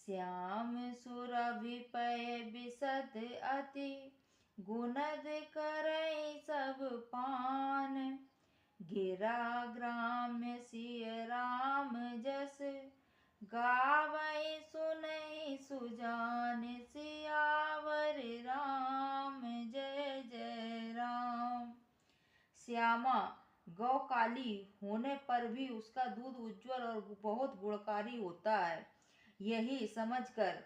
श्याम सुरभि पय बिसत अति, गुनद करई सब पान। गिरा ग्राम्य सिय राम जस, गावई सुनई सुजान। सियावर राम जय जय राम। श्यामा गौ काली होने पर भी उसका दूध उज्जवल और बहुत गुणकारी होता है, यही समझकर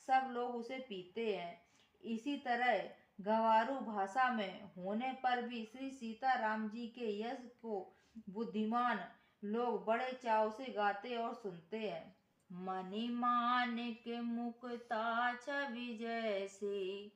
सब लोग उसे पीते हैं। इसी तरह गंवारू भाषा में होने पर भी श्री सीताराम जी के यश को बुद्धिमान लोग बड़े चाव से गाते और सुनते हैं। मणि माणिक मुकुता छवि जैसी,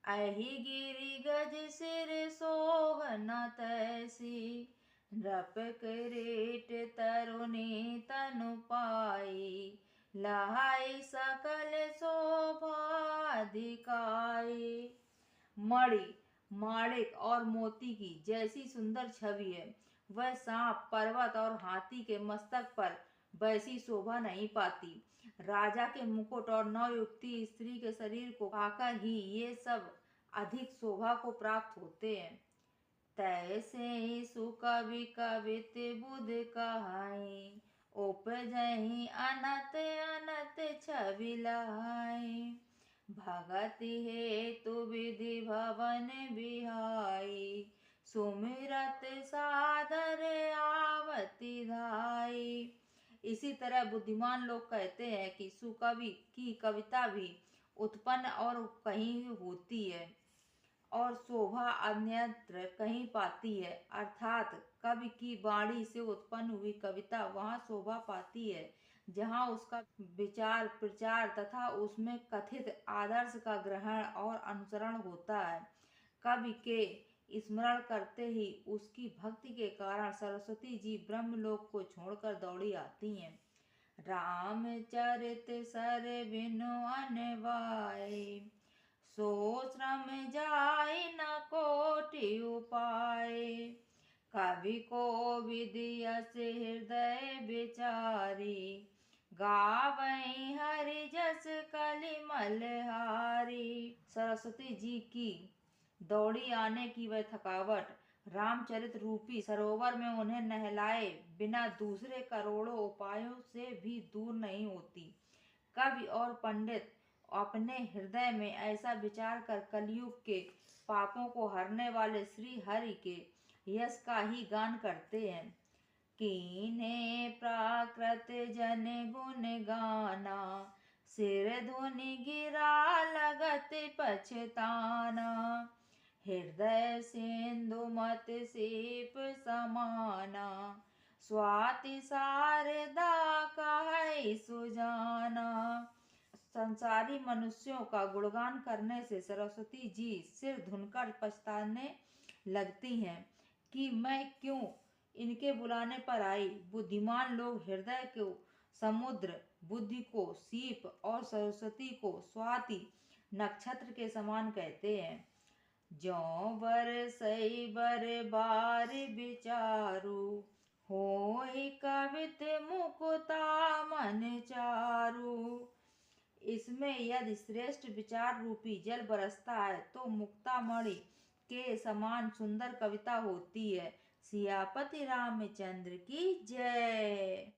अहि गिरि गज सिर सोहना तैसी। नृप किरीट तरुणी तनु पाई, लहाई सकल शोभा दिखाई। मणि माणिक और मोती की जैसी सुंदर छवि है, वह सांप, पर्वत और हाथी के मस्तक पर वैसी शोभा नहीं पाती। राजा के मुकुट और नवयुवती स्त्री के शरीर को पाकर ही ये सब अधिक शोभा को प्राप्त होते हैं। तैसे सुकवि कवित बुध कहाई, उपजहि अनत अनत छवि लहाई। भगति हेतु विधि भवन बिहाई, सुमिरत सादर आवती धाई। इसी तरह बुद्धिमान लोग कहते हैं कि सुकवि की कविता भी उत्पन्न और कहीं होती है और शोभा अन्यत्र कहीं पाती है, अर्थात कवि की वाणी से उत्पन्न हुई कविता वहाँ शोभा पाती है जहाँ उसका विचार प्रचार तथा उसमें कथित आदर्श का ग्रहण और अनुसरण होता है। कवि के स्मरण करते ही उसकी भक्ति के कारण सरस्वती जी ब्रह्मलोक को छोड़कर दौड़ी आती हैं। रामचरित सर बिनु अनवाय, सो श्रम जाय न कोटि उपाय। कवि को विधि अस हृदय विचारी, गावई हरि जस कलिमल हारी। सरस्वती जी की दौड़ी आने की वह थकावट रामचरित रूपी सरोवर में उन्हें नहलाए बिना दूसरे करोड़ों उपायों से भी दूर नहीं होती। कवि और पंडित अपने हृदय में ऐसा विचार कर कलयुग के पापों को हरने वाले श्री हरि के यश का ही गान करते हैं। कीन्हे प्राकृत जन गुण गाना, सिर धुनि गिरा लगत पछताना। हृदय सिंधु मत सीप समाना, स्वाति शारदा कहै सुजाना। संसारी मनुष्यों का गुणगान करने से सरस्वती जी सिर धुनकर पछताने लगती हैं कि मैं क्यों इनके बुलाने पर आई। बुद्धिमान लोग हृदय को समुद्र, बुद्धि को सीप और सरस्वती को स्वाति नक्षत्र के समान कहते हैं। ज्यों बरसई बर बार विचारु, होई कवित मुकुता मन चारु। इसमें यदि श्रेष्ठ विचार रूपी जल बरसता है तो मुक्तामणि के समान सुंदर कविता होती है। सियापति रामचंद्र की जय।